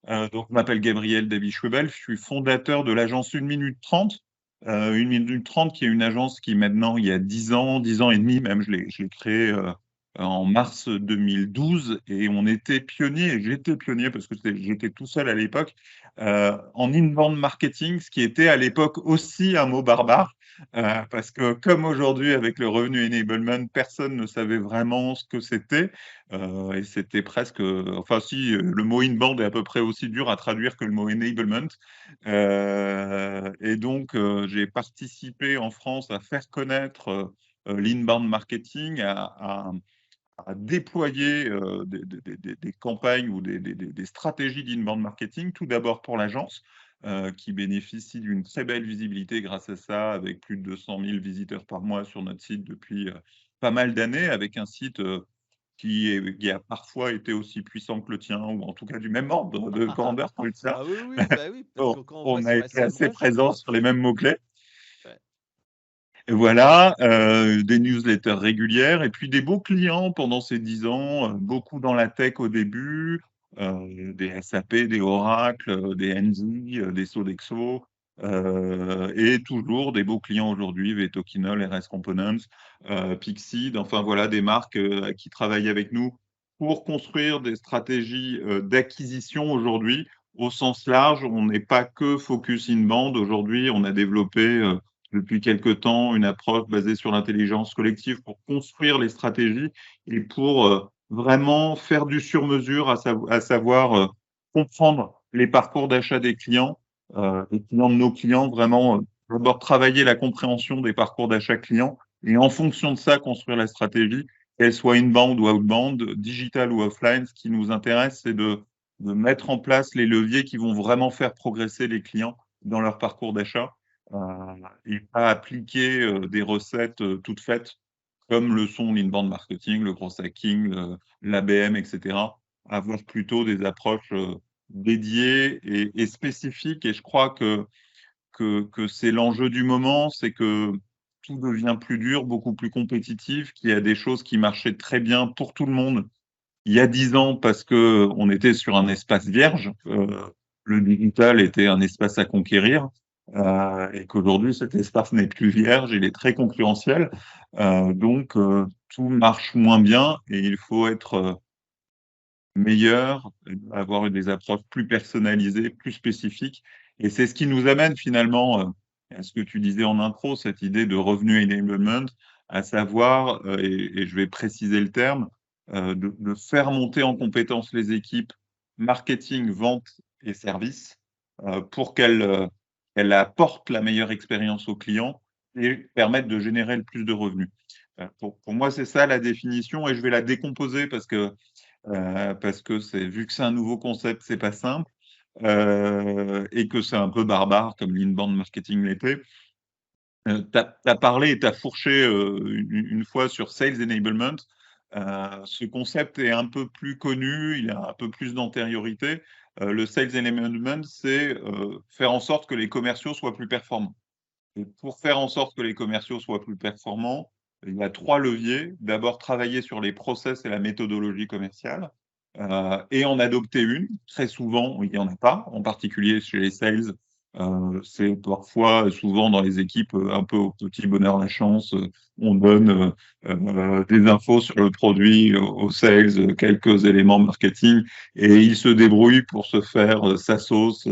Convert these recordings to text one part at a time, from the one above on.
Donc, je m'appelle Gabriel Davy-Schwebel, je suis fondateur de l'agence 1 minute 30. 1 minute 30, qui est une agence qui maintenant, il y a 10 ans et demi même, je l'ai créée en mars 2012 et on était pionniers, et j'étais pionnier parce que j'étais tout seul à l'époque, en inbound marketing, ce qui était à l'époque aussi un mot barbare. Parce que comme aujourd'hui avec le revenu enablement, personne ne savait vraiment ce que c'était. Et c'était presque, enfin si, le mot inbound est à peu près aussi dur à traduire que le mot enablement. Et donc, j'ai participé en France à faire connaître l'inbound marketing, à déployer des campagnes ou des stratégies d'inbound marketing, tout d'abord pour l'agence, qui bénéficie d'une très belle visibilité grâce à ça, avec plus de 200 000 visiteurs par mois sur notre site depuis pas mal d'années, avec un site qui a parfois été aussi puissant que le tien, ou en tout cas du même ordre de grandeur que le tien. Ah oui, oui, bah oui, parce que On quand on va on a sur été assez SEMrush, présents sur les mêmes mots-clés. ouais. Et voilà, des newsletters régulières et puis des beaux clients pendant ces 10 ans, beaucoup dans la tech au début, des SAP, des Oracle, des Engie, des Sodexo, et toujours des beaux clients aujourd'hui, Vetoquinol, RS Components, Pixid, enfin voilà, des marques qui travaillent avec nous pour construire des stratégies d'acquisition aujourd'hui. Au sens large, on n'est pas que focus inbound. Aujourd'hui, on a développé depuis quelque temps une approche basée sur l'intelligence collective pour construire les stratégies et pour vraiment faire du sur-mesure, à savoir comprendre les parcours d'achat des clients de nos clients, vraiment d'abord travailler la compréhension des parcours d'achat clients et en fonction de ça, construire la stratégie, qu'elle soit inbound ou outbound, digital ou offline. Ce qui nous intéresse, c'est de mettre en place les leviers qui vont vraiment faire progresser les clients dans leur parcours d'achat, et pas appliquer des recettes toutes faites comme le sont l'inbound marketing, le gros hacking, l'ABM, etc. Avoir plutôt des approches dédiées et spécifiques. Et je crois que c'est l'enjeu du moment, c'est que tout devient plus dur, beaucoup plus compétitif, qu'il y a des choses qui marchaient très bien pour tout le monde il y a 10 ans parce que on était sur un espace vierge, le digital était un espace à conquérir, et qu'aujourd'hui cet espace n'est plus vierge, il est très concurrentiel, donc tout marche moins bien et il faut être meilleur, avoir des approches plus personnalisées, plus spécifiques, et c'est ce qui nous amène finalement à ce que tu disais en intro, cette idée de revenu enablement, à savoir, et je vais préciser le terme, de faire monter en compétence les équipes marketing, vente et services, pour qu'elles apportent la meilleure expérience aux clients et permettent de générer le plus de revenus. Pour moi, c'est ça la définition, et je vais la décomposer parce que vu que c'est un nouveau concept, c'est pas simple, et que c'est un peu barbare comme l'inbound marketing l'était. Tu as parlé et tu as fourché une fois sur sales enablement. Ce concept est un peu plus connu, il a un peu plus d'antériorité. Le sales enablement, c'est faire en sorte que les commerciaux soient plus performants. Et pour faire en sorte que les commerciaux soient plus performants, il y a 3 leviers. D'abord, travailler sur les process et la méthodologie commerciale, et en adopter une. Très souvent, il n'y en a pas, en particulier chez les sales. C'est parfois, souvent dans les équipes, un peu au petit bonheur la chance, on donne des infos sur le produit aux sales, quelques éléments marketing, et ils se débrouillent pour se faire sa sauce,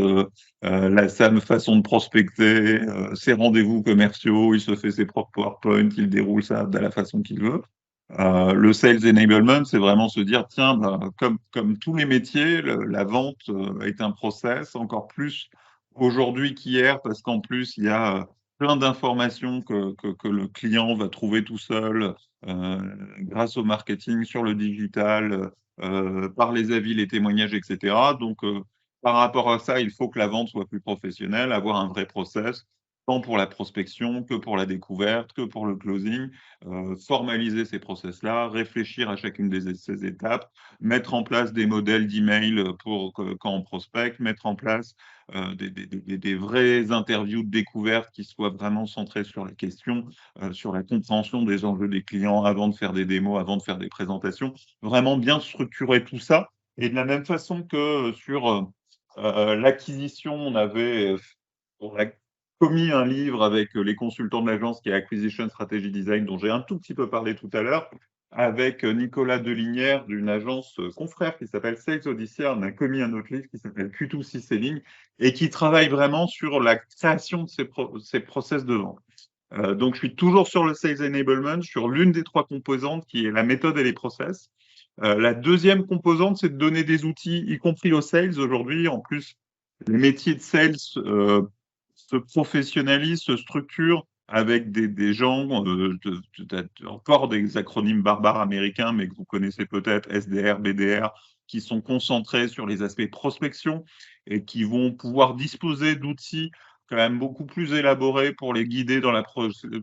sa façon de prospecter, ses rendez-vous commerciaux, il se fait ses propres PowerPoint, il déroule ça de la façon qu'il veut. Le sales enablement, c'est vraiment se dire, tiens, bah, comme tous les métiers, la vente est un process, encore plus aujourd'hui qu'hier, parce qu'en plus, il y a plein d'informations que le client va trouver tout seul euh, grâce au marketing, sur le digital, par les avis, les témoignages, etc. Donc, par rapport à ça, il faut que la vente soit plus professionnelle, avoir un vrai process, tant pour la prospection que pour la découverte, que pour le closing, formaliser ces process-là, réfléchir à chacune de ces étapes, mettre en place des modèles d'email pour quand on prospecte, mettre en place des vraies interviews de découverte qui soient vraiment centrées sur la question, sur la compréhension des enjeux des clients avant de faire des démos, avant de faire des présentations, vraiment bien structurer tout ça. Et de la même façon que sur l'acquisition, on a commis un livre avec les consultants de l'agence qui est Acquisition Strategy Design, dont j'ai un tout petit peu parlé tout à l'heure, avec Nicolas Delinière d'une agence confrère qui s'appelle Sales Odyssea. On a commis un autre livre qui s'appelle Q2C Selling et qui travaille vraiment sur la création de ces process de vente. Donc, je suis toujours sur le Sales Enablement, sur l'une des trois composantes qui est la méthode et les process. La deuxième composante, c'est de donner des outils, y compris aux sales aujourd'hui. En plus, les métiers de sales se professionnalisent, se structurent avec des gens, encore des acronymes barbares américains, mais que vous connaissez peut-être, SDR, BDR, qui sont concentrés sur les aspects prospection et qui vont pouvoir disposer d'outils quand même beaucoup plus élaborés pour les guider dans la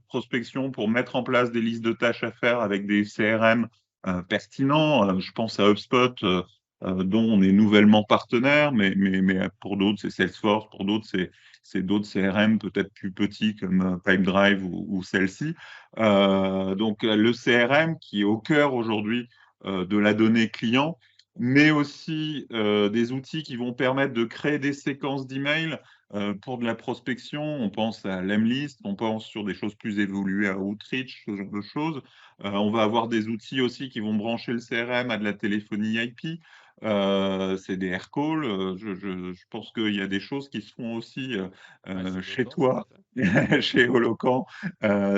prospection, pour mettre en place des listes de tâches à faire avec des CRM pertinents. Je pense à HubSpot, dont on est nouvellement partenaire, mais pour d'autres, c'est Salesforce, pour d'autres, c'est d'autres CRM peut-être plus petits comme Pipedrive ou celle-ci. Donc, le CRM qui est au cœur aujourd'hui de la donnée client, mais aussi des outils qui vont permettre de créer des séquences d'emails pour de la prospection. On pense à Lemlist, on pense sur des choses plus évoluées à Outreach, ce genre de choses. On va avoir des outils aussi qui vont brancher le CRM à de la téléphonie IP. C'est des aircalls. Je pense qu'il y a des choses qui se font aussi Ouais, c'est chez bloquant, tout à toi, fait. chez Holocan,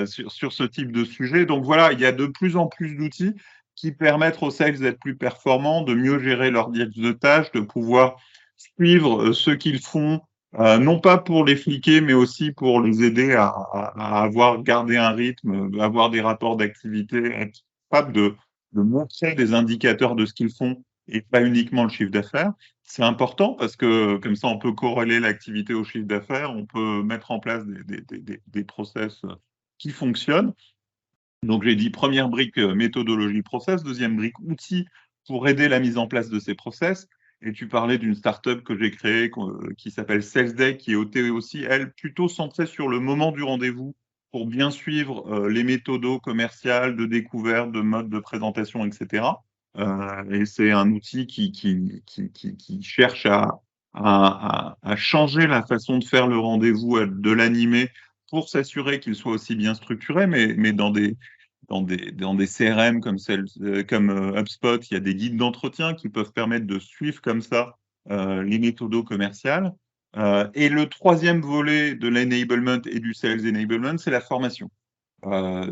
sur ce type de sujet. Donc voilà, il y a de plus en plus d'outils qui permettent aux sales d'être plus performants, de mieux gérer leurs diètes de tâches, de pouvoir suivre ce qu'ils font, non pas pour les fliquer, mais aussi pour les aider à avoir gardé un rythme, avoir des rapports d'activité, être capable de montrer des indicateurs de ce qu'ils font et pas uniquement le chiffre d'affaires. C'est important parce que comme ça, on peut corréler l'activité au chiffre d'affaires, on peut mettre en place des process qui fonctionnent. Donc, j'ai dit première brique, méthodologie process, deuxième brique, outils pour aider la mise en place de ces process. Et tu parlais d'une startup que j'ai créée qui s'appelle SalesDeck, qui est aussi, elle, plutôt centrée sur le moment du rendez-vous pour bien suivre les méthodos commerciales, de découverte, de mode de présentation, etc. Et c'est un outil qui cherche à changer la façon de faire le rendez-vous, de l'animer pour s'assurer qu'il soit aussi bien structuré, mais dans des CRM comme HubSpot, il y a des guides d'entretien qui peuvent permettre de suivre comme ça les méthodos commerciales. Et le troisième volet de l'enablement et du sales enablement, c'est la formation.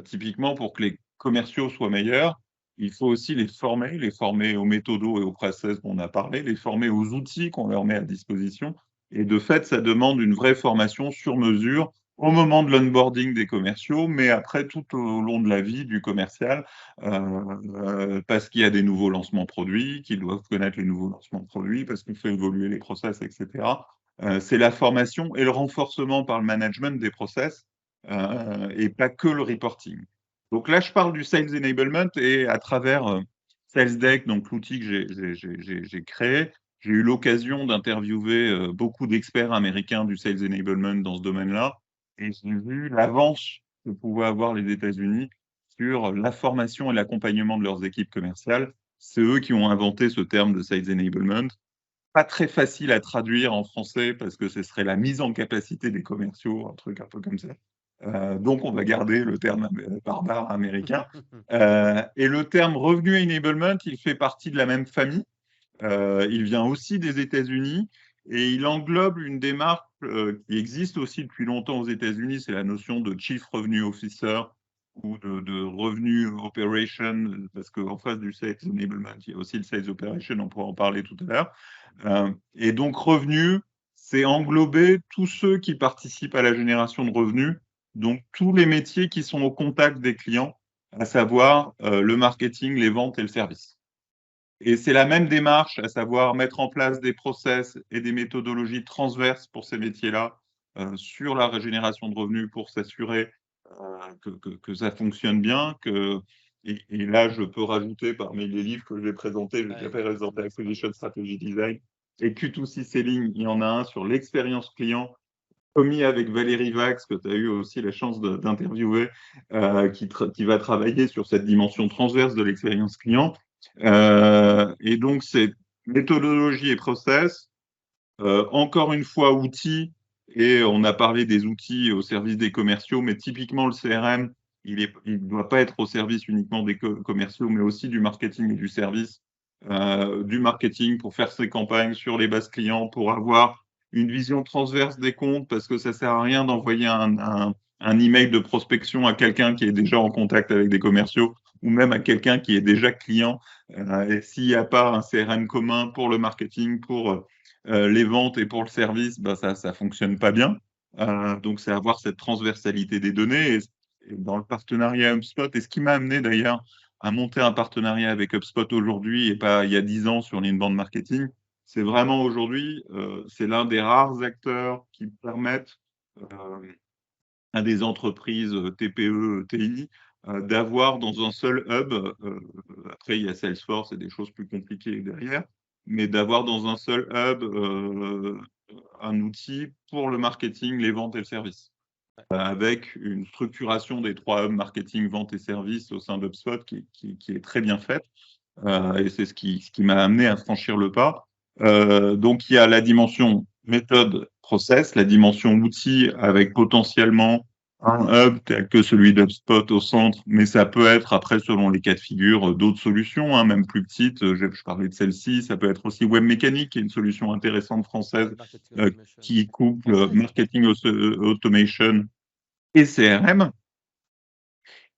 Typiquement, pour que les commerciaux soient meilleurs, il faut aussi les former aux méthodos et aux process dont on a parlé, les former aux outils qu'on leur met à disposition. Et de fait, ça demande une vraie formation sur mesure au moment de l'onboarding des commerciaux, mais après tout au long de la vie du commercial, parce qu'il y a des nouveaux lancements produits, qu'ils doivent connaître les nouveaux lancements de produits, parce qu'on fait évoluer les process, etc. C'est la formation et le renforcement par le management des process et pas que le reporting. Donc là, je parle du Sales Enablement et à travers SalesDeck, donc l'outil que j'ai créé, j'ai eu l'occasion d'interviewer beaucoup d'experts américains du Sales Enablement dans ce domaine-là et j'ai vu l'avance que pouvaient avoir les États-Unis sur la formation et l'accompagnement de leurs équipes commerciales. C'est eux qui ont inventé ce terme de Sales Enablement. Pas très facile à traduire en français parce que ce serait la mise en capacité des commerciaux, un truc un peu comme ça. Donc, on va garder le terme barbare américain. Et le terme revenu enablement, il fait partie de la même famille. Il vient aussi des États-Unis et il englobe une démarche qui existe aussi depuis longtemps aux États-Unis, c'est la notion de Chief Revenue Officer ou de Revenue Operation, parce qu'en face du Sales Enablement, il y a aussi le Sales Operation, on pourra en parler tout à l'heure. Et donc, revenu, c'est englober tous ceux qui participent à la génération de revenus, donc tous les métiers qui sont au contact des clients, à savoir le marketing, les ventes et le service. Et c'est la même démarche, à savoir mettre en place des process et des méthodologies transverses pour ces métiers-là, sur la régénération de revenus pour s'assurer que ça fonctionne bien. Et là, je peux rajouter parmi les livres que j'ai présentés, j'ai Ah, déjà présenté exactement, c'est Acquisition parfait. Strategy Design et Q2C Selling, il y en a un sur l'expérience client commis avec Valérie Vax, que tu as eu aussi la chance d'interviewer, qui va travailler sur cette dimension transverse de l'expérience client. Et donc, c'est méthodologie et process, Encore une fois, outils, et on a parlé des outils au service des commerciaux, mais typiquement le CRM, il ne doit pas être au service uniquement des commerciaux, mais aussi du marketing et du service. Du marketing pour faire ses campagnes sur les bases clients, pour avoir une vision transverse des comptes, parce que ça sert à rien d'envoyer un email de prospection à quelqu'un qui est déjà en contact avec des commerciaux, ou même à quelqu'un qui est déjà client. Et s'il n'y a pas un CRM commun pour le marketing, pour les ventes et pour le service, bah, ça ne fonctionne pas bien. Donc, c'est avoir cette transversalité des données. Et dans le partenariat HubSpot, et ce qui m'a amené d'ailleurs à monter un partenariat avec HubSpot aujourd'hui et pas il y a 10 ans sur l'inbound marketing, c'est vraiment aujourd'hui, c'est l'un des rares acteurs qui permettent à des entreprises TPE, TI, d'avoir dans un seul hub, après il y a Salesforce et des choses plus compliquées derrière, mais d'avoir dans un seul hub un outil pour le marketing, les ventes et le service, avec une structuration des 3 hubs marketing, vente et service au sein d'HubSpot qui est très bien faite. Et c'est ce qui m'a amené à franchir le pas. Donc, il y a la dimension méthode, process, la dimension outil avec potentiellement un hub tel que celui d'HubSpot au centre, mais ça peut être après, selon les cas de figure, d'autres solutions, hein, même plus petites. Je parlais de celle-ci, ça peut être aussi WebMécanique, qui est une solution intéressante française Marketing automation. qui couple Française. marketing automation et CRM.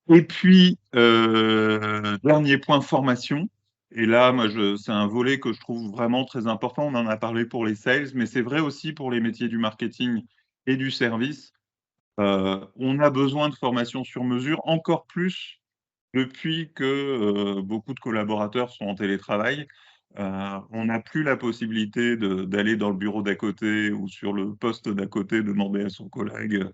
Et puis, dernier point, formation. Et là, moi, c'est un volet que je trouve vraiment très important. On en a parlé pour les sales, mais c'est vrai aussi pour les métiers du marketing et du service. On a besoin de formation sur mesure, encore plus depuis que beaucoup de collaborateurs sont en télétravail. On n'a plus la possibilité d'aller dans le bureau d'à côté ou sur le poste d'à côté, demander à son collègue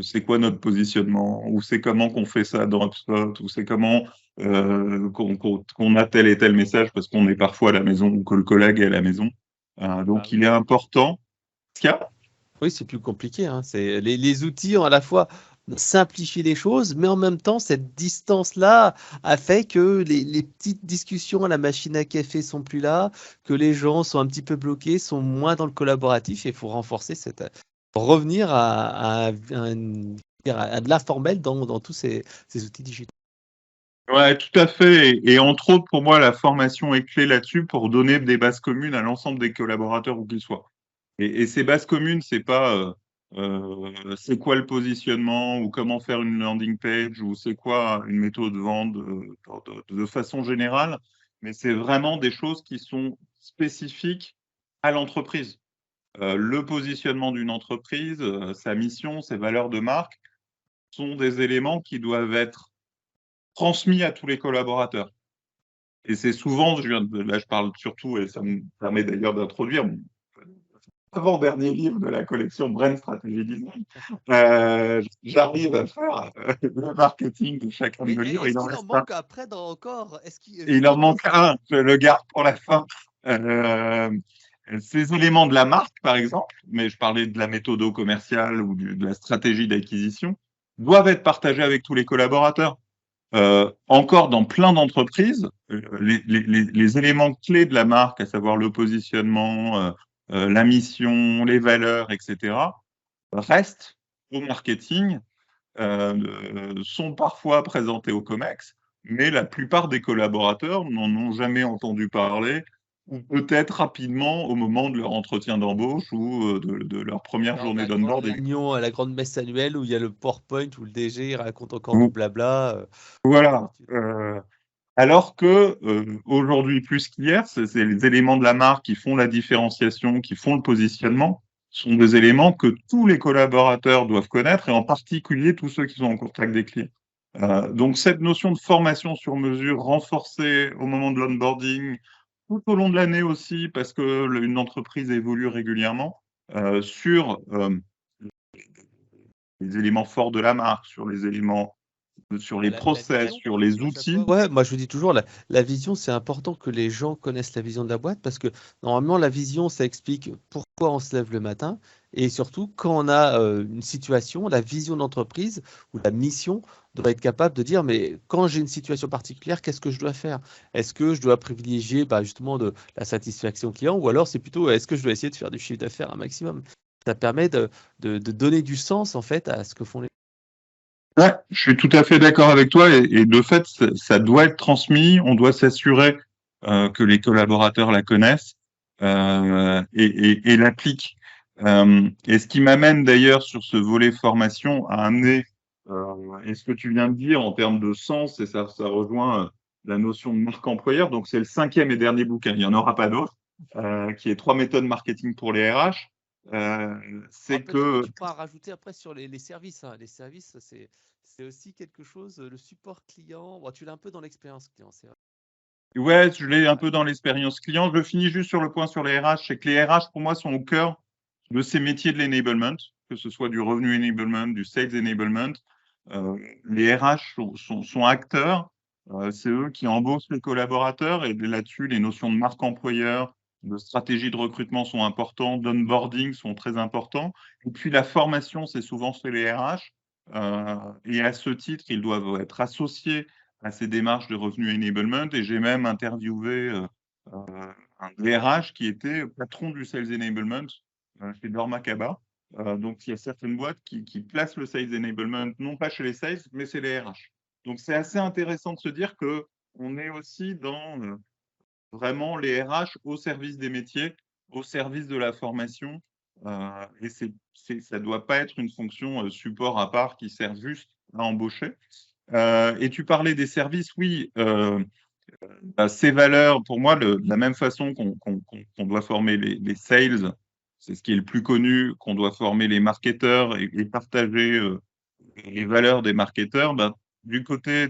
c'est quoi notre positionnement, ou c'est comment qu'on fait ça dans HubSpot, ou c'est comment qu'on a tel et tel message parce qu'on est parfois à la maison ou que le collègue est à la maison. Bah Donc oui. il est important. Qu'il y a Oui, c'est plus compliqué, hein. C'est les outils ont à la fois simplifié les choses, mais en même temps, cette distance-là a fait que les petites discussions à la machine à café sont plus là, que les gens sont un petit peu bloqués, sont moins dans le collaboratif et il faut renforcer cette revenir à de l'informel dans tous ces outils digitaux. Ouais, tout à fait. Et entre autres, pour moi, la formation est clé là-dessus pour donner des bases communes à l'ensemble des collaborateurs où qu'ils soient. Et ces bases communes, c'est pas c'est quoi le positionnement ou comment faire une landing page ou c'est quoi une méthode de vente de façon générale, mais c'est vraiment des choses qui sont spécifiques à l'entreprise. Le positionnement d'une entreprise, sa mission, ses valeurs de marque sont des éléments qui doivent être transmis à tous les collaborateurs. Et c'est souvent, là je parle surtout, et ça me permet d'ailleurs d'introduire mon avant-dernier livre de la collection Brain Strategy Design. J'arrive à faire le marketing de chacun de Mais nos livres. est-ce Il en qu'il en reste un. manque après dans encore? Est-ce qu'il Et il en justement manque un, je le garde pour la fin. Euh, Ces éléments de la marque, par exemple, mais je parlais de la méthode commerciale ou de la stratégie d'acquisition, doivent être partagés avec tous les collaborateurs. Encore dans plein d'entreprises, les éléments clés de la marque, à savoir le positionnement, la mission, les valeurs, etc., restent au marketing, sont parfois présentés au COMEX, mais la plupart des collaborateurs n'en ont jamais entendu parler, ou peut-être rapidement au moment de leur entretien d'embauche ou de leur première lors de journée la grande d'onboarding. réunion, la grande messe annuelle où il y a le PowerPoint où le DG il raconte encore du blabla. Voilà. Alors que aujourd'hui, plus qu'hier, c'est les éléments de la marque qui font la différenciation, qui font le positionnement, sont des éléments que tous les collaborateurs doivent connaître, et en particulier tous ceux qui sont en contact des clients. Donc cette notion de formation sur mesure renforcée au moment de l'onboarding, tout au long de l'année aussi, parce que une entreprise évolue régulièrement, sur les éléments forts de la marque, sur les éléments sur les La process, vision, sur les à chaque fois, outils. ouais, moi je vous dis toujours, la vision, c'est important que les gens connaissent la vision de la boîte parce que normalement, la vision, ça explique pourquoi on se lève le matin et surtout quand on a une situation, la vision d'entreprise ou la mission doit être capable de dire, mais quand j'ai une situation particulière, qu'est-ce que je dois faire? Est-ce que je dois privilégier justement de la satisfaction client ou alors c'est plutôt, est-ce que je dois essayer de faire du chiffre d'affaires un maximum? Ça permet de donner du sens en fait à ce que font les. Ouais, je suis tout à fait d'accord avec toi et de fait, ça doit être transmis. On doit s'assurer que les collaborateurs la connaissent et l'appliquent. Et ce qui m'amène d'ailleurs sur ce volet formation à amener, et ce que tu viens de dire en termes de sens, et ça rejoint la notion de marque employeur. Donc c'est le 5e et dernier bouquin, il n'y en aura pas d'autre, qui est 3 méthodes marketing pour les RH. C'est Peut-être que que tu pourras rajouter après sur les services, hein. Les services, c'est aussi quelque chose, le support client. Bon, tu l'as un peu dans l'expérience client, c'est vrai. ouais, je l'ai un peu dans l'expérience client. Je finis juste sur le point sur les RH. C'est que les RH, pour moi, sont au cœur de ces métiers de l'enablement, que ce soit du revenu enablement, du sales enablement. Les RH sont acteurs. C'est eux qui embauchent les collaborateurs. Et là-dessus, les notions de marque employeur, de stratégie de recrutement sont importantes, d'onboarding sont très importants. Et puis, la formation, c'est souvent chez les RH. Et à ce titre, ils doivent être associés à ces démarches de revenu enablement et j'ai même interviewé un DRH qui était patron du sales enablement chez Dormakaba. Donc, il y a certaines boîtes qui placent le sales enablement non pas chez les sales, mais c'est les RH. Donc, c'est assez intéressant de se dire que on est aussi dans vraiment les RH au service des métiers, au service de la formation. Et ça ne doit pas être une fonction support à part qui sert juste à embaucher. Et tu parlais des services, oui. Ces valeurs, pour moi, de la même façon qu'on doit former les sales, c'est ce qui est le plus connu, qu'on doit former les marketeurs et partager les valeurs des marketeurs, du côté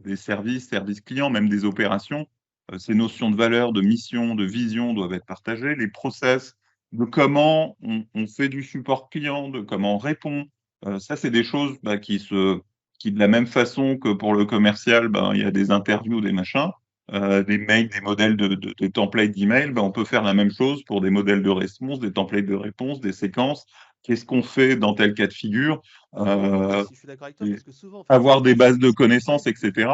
des services clients, même des opérations, ces notions de valeur, de mission, de vision doivent être partagées. Les process, de comment on fait du support client, de comment on répond, ça, c'est des choses qui, de la même façon que pour le commercial, il y a des interviews, des machins, des mails, des modèles des templates d'email, on peut faire la même chose pour des modèles de réponse, des templates de réponse, des séquences. Qu'est-ce qu'on fait dans tel cas de figure? Moi euh, aussi, je suis d'accord avec toi parce que souvent, en fait, avoir des je bases de pense que les connaissances, etc.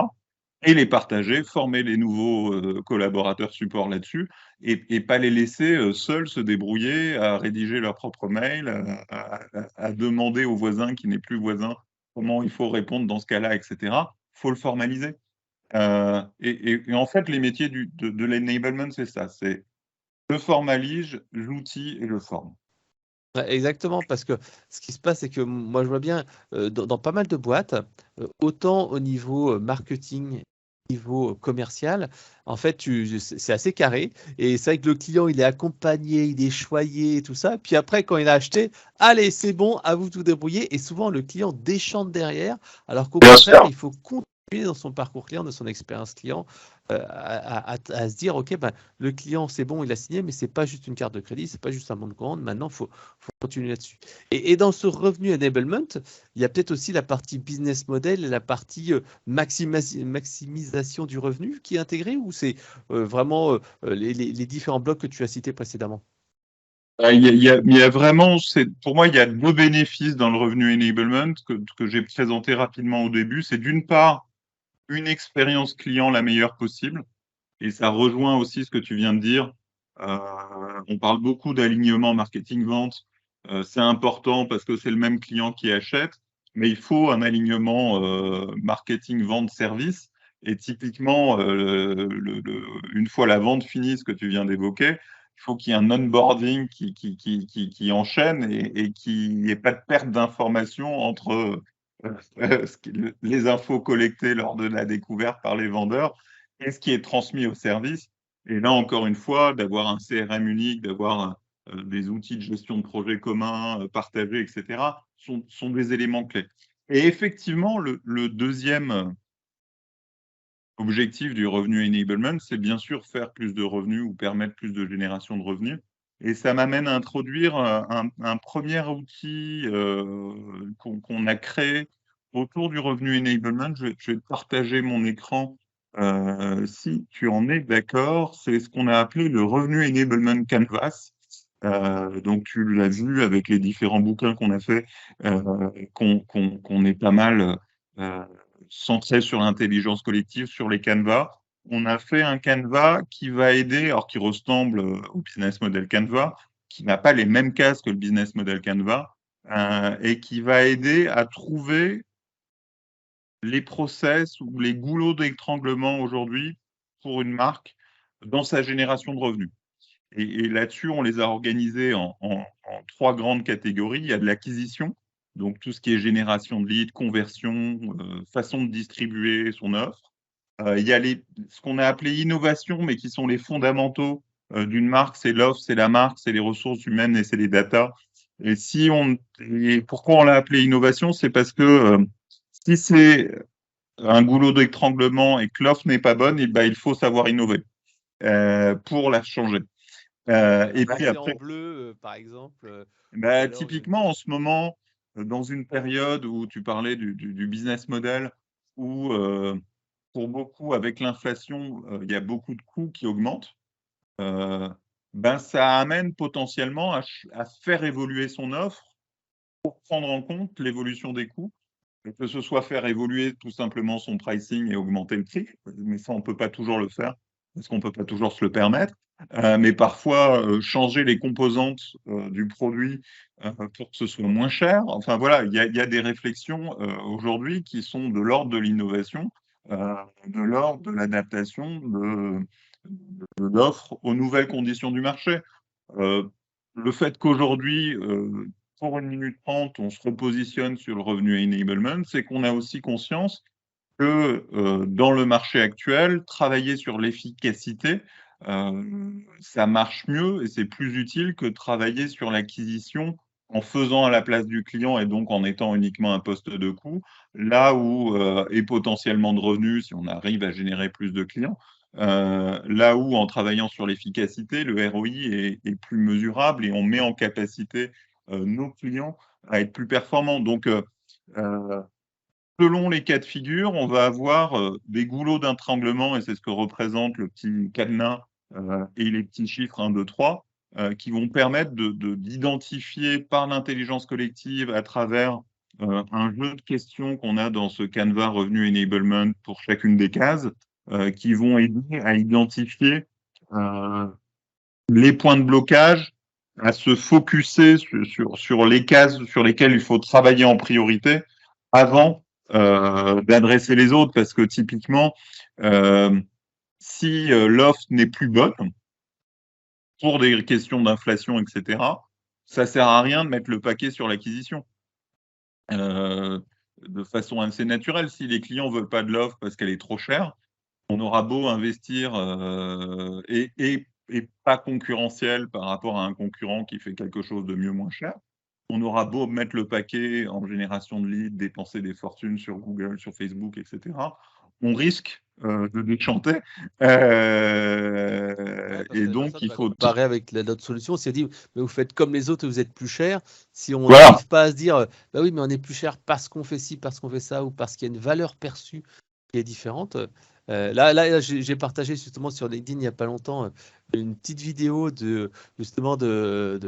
Et les partager, former les nouveaux collaborateurs support là-dessus, et pas les laisser seuls se débrouiller à rédiger leur propre mail, à demander au voisin qui n'est plus voisin comment il faut répondre dans ce cas-là, etc. Il faut le formaliser. Et en fait, les métiers de l'enablement, c'est ça, c'est je formalise, j'outille et je forme. ouais, exactement, parce que ce qui se passe, c'est que moi, je vois bien dans pas mal de boîtes, autant au niveau marketing, au niveau commercial, en fait, c'est assez carré. Et c'est vrai que le client, il est accompagné, il est choyé et tout ça. Puis après, quand il a acheté, allez, c'est bon, à vous de vous débrouiller. Et souvent, le client déchante derrière, alors qu'au Bien contraire, sûr. il faut continuer dans son parcours client, dans son expérience client, à se dire, OK, le client, c'est bon, il a signé, mais c'est pas juste une carte de crédit, c'est pas juste un bon de commande. Maintenant, faut continuer là-dessus. Et dans ce revenu enablement, il y a peut-être aussi la partie business model et la partie maximisation du revenu qui est intégrée ou c'est vraiment les différents blocs que tu as cités précédemment? Il y a vraiment, pour moi, il y a deux bénéfices dans le revenu enablement que j'ai présenté rapidement au début. C'est d'une part une expérience client la meilleure possible, et ça rejoint aussi ce que tu viens de dire. Euh, on parle beaucoup d'alignement marketing-vente. C'est important parce que c'est le même client qui achète, mais il faut un alignement marketing-vente-service. Et typiquement, une fois la vente finie, ce que tu viens d'évoquer, il faut qu'il y ait un onboarding qui enchaîne et qu'il n'y ait pas de perte d'information entre les infos collectées lors de la découverte par les vendeurs et ce qui est transmis au service. Et là, encore une fois, d'avoir un CRM unique, d'avoir des outils de gestion de projets communs, partagés, etc., sont des éléments clés. Et effectivement, le deuxième objectif du revenu enablement, c'est bien sûr faire plus de revenus ou permettre plus de génération de revenus. Et ça m'amène à introduire un premier outil qu'on a créé autour du revenu enablement, je vais te partager mon écran, si tu en es d'accord. C'est ce qu'on a appelé le revenu enablement canvas. Donc tu l'as vu avec les différents bouquins qu'on a fait, qu'on est pas mal centré sur l'intelligence collective, sur les canevas. On a fait un canevas qui va aider, alors qui ressemble au business model Canva, qui n'a pas les mêmes cases que le business model Canva, et qui va aider à trouver les process ou les goulots d'étranglement aujourd'hui pour une marque dans sa génération de revenus. Et là-dessus, on les a organisés en trois grandes catégories. Il y a de l'acquisition, donc tout ce qui est génération de leads, conversion, façon de distribuer son offre. Il y a ce qu'on a appelé innovation, mais qui sont les fondamentaux d'une marque. C'est l'offre, c'est la marque, c'est les ressources humaines et c'est les data. Et pourquoi on l'a appelé innovation? C'est parce que si c'est un goulot d'étranglement et que l'offre n'est pas bonne, et ben, il faut savoir innover pour la changer. Et puis Passer en après, bleu, par exemple, ou bah, alors typiquement en ce moment, dans une période où tu parlais du business model, où pour beaucoup, avec l'inflation, il y a beaucoup de coûts qui augmentent, euh, ben, ça amène potentiellement à faire évoluer son offre pour prendre en compte l'évolution des coûts, et que ce soit faire évoluer tout simplement son pricing et augmenter le prix, mais ça, on ne peut pas toujours le faire, parce qu'on ne peut pas toujours se le permettre. Mais parfois, changer les composantes du produit pour que ce soit moins cher. Enfin voilà, il y a des réflexions aujourd'hui qui sont de l'ordre de l'innovation, de l'ordre de l'adaptation de l'offre aux nouvelles conditions du marché. Euh, le fait qu'aujourd'hui, pour 1 minute 30, on se repositionne sur le revenu enablement, c'est qu'on a aussi conscience que dans le marché actuel, travailler sur l'efficacité, ça marche mieux et c'est plus utile que travailler sur l'acquisition en faisant à la place du client et donc en étant uniquement un poste de coût, là où, et potentiellement de revenus si on arrive à générer plus de clients, là où en travaillant sur l'efficacité, le ROI est plus mesurable et on met en capacité nos clients à être plus performants. Donc, euh, selon les cas de figure, on va avoir des goulots d'étranglement, et c'est ce que représente le petit cadenas et les petits chiffres 1, 2, 3, qui vont permettre d'identifier par l'intelligence collective à travers un jeu de questions qu'on a dans ce Canva Revenu Enablement pour chacune des cases, qui vont aider à identifier euh, les points de blocage, à se focuser sur les cases sur lesquelles il faut travailler en priorité avant d'adresser les autres, parce que typiquement, euh, si l'offre n'est plus bonne, pour des questions d'inflation, etc., ça sert à rien de mettre le paquet sur l'acquisition. De façon assez naturelle, si les clients ne veulent pas de l'offre parce qu'elle est trop chère, on aura beau investir et pas concurrentiel par rapport à un concurrent qui fait quelque chose de mieux, moins cher. On aura beau mettre le paquet en génération de leads, dépenser des fortunes sur Google, sur Facebook, etc. On risque de déchanter. ouais, parce Et que la donc, personne il va faut... comparer avec notre solution. Si elle dit, mais vous faites comme les autres et vous êtes plus cher, si on Voilà. n'arrive pas à se dire, bah oui, mais on est plus cher parce qu'on fait ci, parce qu'on fait ça, ou parce qu'il y a une valeur perçue qui est différente. Là, j'ai partagé justement sur LinkedIn il n'y a pas longtemps une petite vidéo de justement que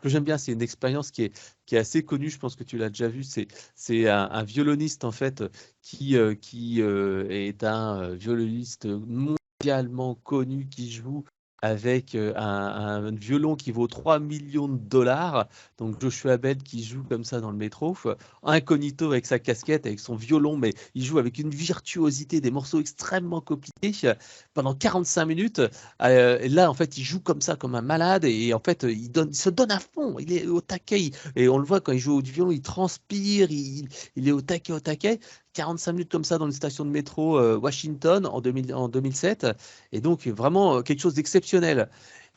j'aime bien. C'est une expérience qui est assez connue. Je pense que tu l'as déjà vu. C'est un violoniste en fait qui est un violoniste mondialement connu qui joue avec un violon qui vaut 3 millions de dollars. Donc Joshua Bell qui joue comme ça dans le métro, incognito avec sa casquette, avec son violon, mais il joue avec une virtuosité, des morceaux extrêmement compliqués pendant 45 minutes. Et là, en fait, il joue comme ça, comme un malade, et en fait, il se donne à fond. Il est au taquet, et on le voit quand il joue du violon, il transpire, il est au taquet, au taquet. 45 minutes comme ça dans une station de métro Washington en 2007. Et donc, vraiment quelque chose d'exceptionnel.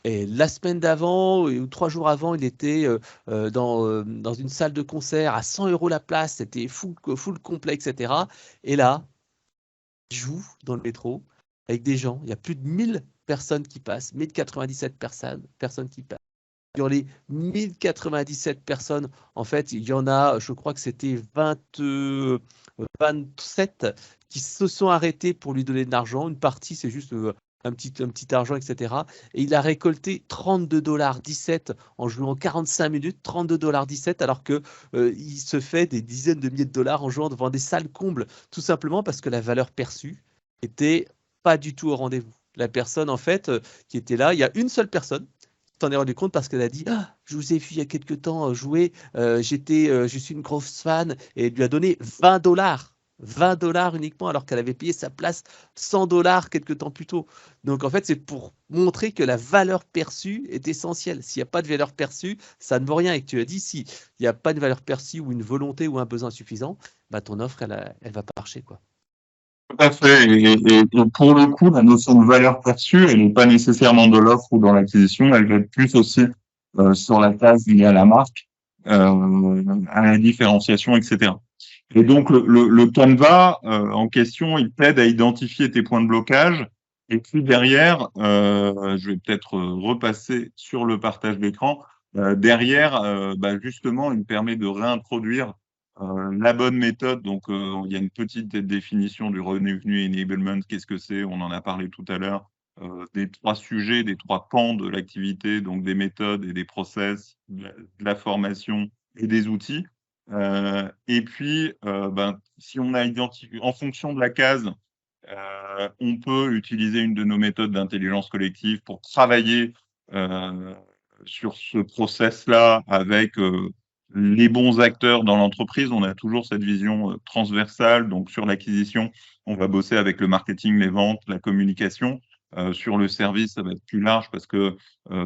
Et la semaine d'avant, ou 3 jours avant, il était dans une salle de concert à 100 euros la place. C'était full complet, etc. Et là, il joue dans le métro avec des gens. Il y a plus de 1000 personnes qui passent, 1097 personnes qui passent. Sur les 1097 personnes, en fait, il y en a, je crois que c'était 27 qui se sont arrêtés pour lui donner de l'argent. Une partie, c'est juste un petit argent, etc. Et il a récolté 32,17 $ en jouant 45 minutes, 32,17 $, alors que il se fait des dizaines de milliers de dollars en jouant devant des salles combles, tout simplement parce que la valeur perçue était pas du tout au rendez-vous. La personne, en fait, qui était là, il y a une seule personne t'en es rendu compte parce qu'elle a dit ah, je vous ai vu il y a quelques temps jouer, je suis une grosse fan, et elle lui a donné 20 $. 20 $ uniquement, alors qu'elle avait payé sa place 100 $ quelques temps plus tôt. Donc en fait, c'est pour montrer que la valeur perçue est essentielle. S'il n'y a pas de valeur perçue, ça ne vaut rien. Et que tu as dit, si il n'y a pas de valeur perçue ou une volonté ou un besoin suffisant, bah, ton offre, elle va pas marcher, quoi. Tout à fait. Et pour le coup, la notion de valeur perçue, elle n'est pas nécessairement de l'offre ou dans l'acquisition, elle va être plus aussi sur la place liée à la marque, à la différenciation, etc. Et donc, le Canva en question, il t'aide à identifier tes points de blocage. Et puis derrière, je vais peut-être repasser sur le partage d'écran. Derrière, bah, justement, il permet de réintroduire la bonne méthode. Donc, il y a une petite définition du revenu enablement. Qu'est-ce que c'est? On en a parlé tout à l'heure. Des trois sujets, des trois pans de l'activité, donc des méthodes et des process, de la formation et des outils. Et puis, ben, si on a identifié, en fonction de la case, on peut utiliser une de nos méthodes d'intelligence collective pour travailler sur ce process-là avec les bons acteurs dans l'entreprise. On a toujours cette vision transversale. Donc, sur l'acquisition, on va bosser avec le marketing, les ventes, la communication. Sur le service, ça va être plus large parce que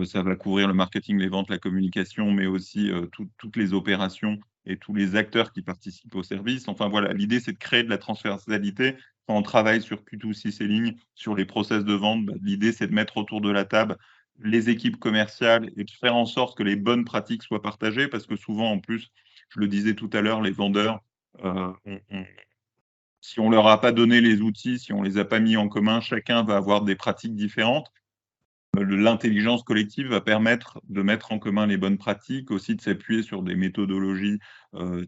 ça va couvrir le marketing, les ventes, la communication, mais aussi toutes les opérations et tous les acteurs qui participent au service. Enfin voilà, l'idée, c'est de créer de la transversalité. Quand on travaille sur Q2C Selling, sur les process de vente, bah, l'idée, c'est de mettre autour de la table les équipes commerciales et de faire en sorte que les bonnes pratiques soient partagées, parce que souvent, en plus, je le disais tout à l'heure, les vendeurs, si on leur a pas donné les outils, si on les a pas mis en commun, chacun va avoir des pratiques différentes. L'intelligence collective va permettre de mettre en commun les bonnes pratiques, aussi de s'appuyer sur des méthodologies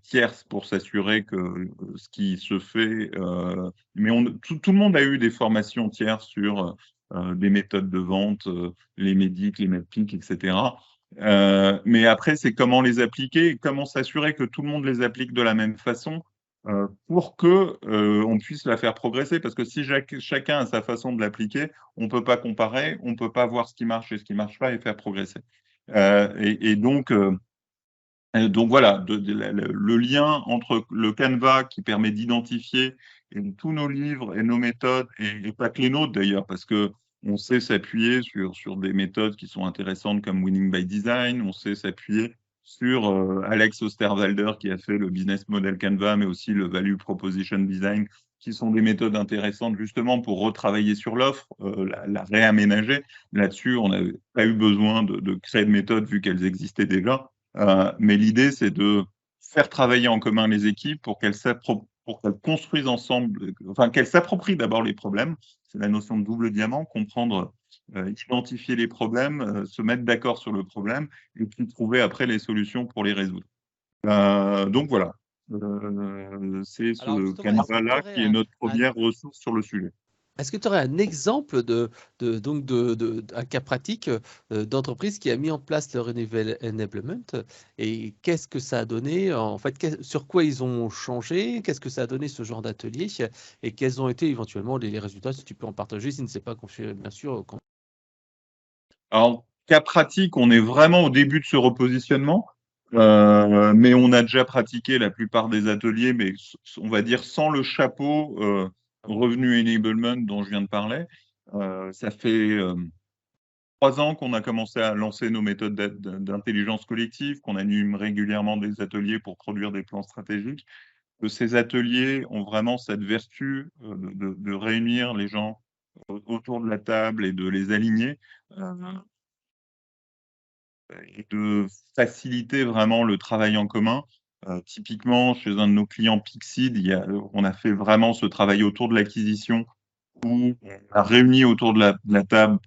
tierces pour s'assurer que ce qui se fait. Mais tout le monde a eu des formations tierces sur des méthodes de vente, les médics, les MedPic, etc. Mais après, c'est comment les appliquer, comment s'assurer que tout le monde les applique de la même façon pour que on puisse la faire progresser. Parce que si chacun a sa façon de l'appliquer, on ne peut pas comparer, on ne peut pas voir ce qui marche et ce qui ne marche pas et faire progresser. Donc voilà, le lien entre le Canva qui permet d'identifier tous nos livres et nos méthodes, et pas que les nôtres d'ailleurs, parce que on sait s'appuyer sur des méthodes qui sont intéressantes comme Winning by Design, on sait s'appuyer sur Alex Osterwalder qui a fait le business model Canva, mais aussi le value proposition design, qui sont des méthodes intéressantes justement pour retravailler sur l'offre, la réaménager. Là-dessus, on n'a pas eu besoin de créer de méthodes vu qu'elles existaient déjà. Mais l'idée, c'est de faire travailler en commun les équipes pour qu'elles construisent ensemble, enfin qu'elles s'approprient d'abord les problèmes. C'est la notion de double diamant, comprendre, identifier les problèmes, se mettre d'accord sur le problème et puis trouver après les solutions pour les résoudre. Donc voilà, c'est Alors ce justement, est-ce que tu Canva-là aurais qui est notre première ressource sur le sujet. est-ce que tu aurais un exemple un cas pratique d'entreprise qui a mis en place le Renewal Enablement, et qu'est-ce que ça a donné? En fait, sur quoi ils ont changé? Qu'est-ce que ça a donné ce genre d'atelier? Et quels ont été éventuellement les résultats, si tu peux en partager, si ce n'est pas confié, bien sûr. Alors, cas pratique, on est vraiment au début de ce repositionnement, mais on a déjà pratiqué la plupart des ateliers, mais on va dire sans le chapeau revenu enablement dont je viens de parler. Ça fait 3 ans qu'on a commencé à lancer nos méthodes d'intelligence collective, qu'on anime régulièrement des ateliers pour produire des plans stratégiques. Que ces ateliers ont vraiment cette vertu de réunir les gens autour de la table et de les aligner. Et de faciliter vraiment le travail en commun. Typiquement, chez un de nos clients Pixid, on a fait vraiment ce travail autour de l'acquisition où on a réuni autour de la table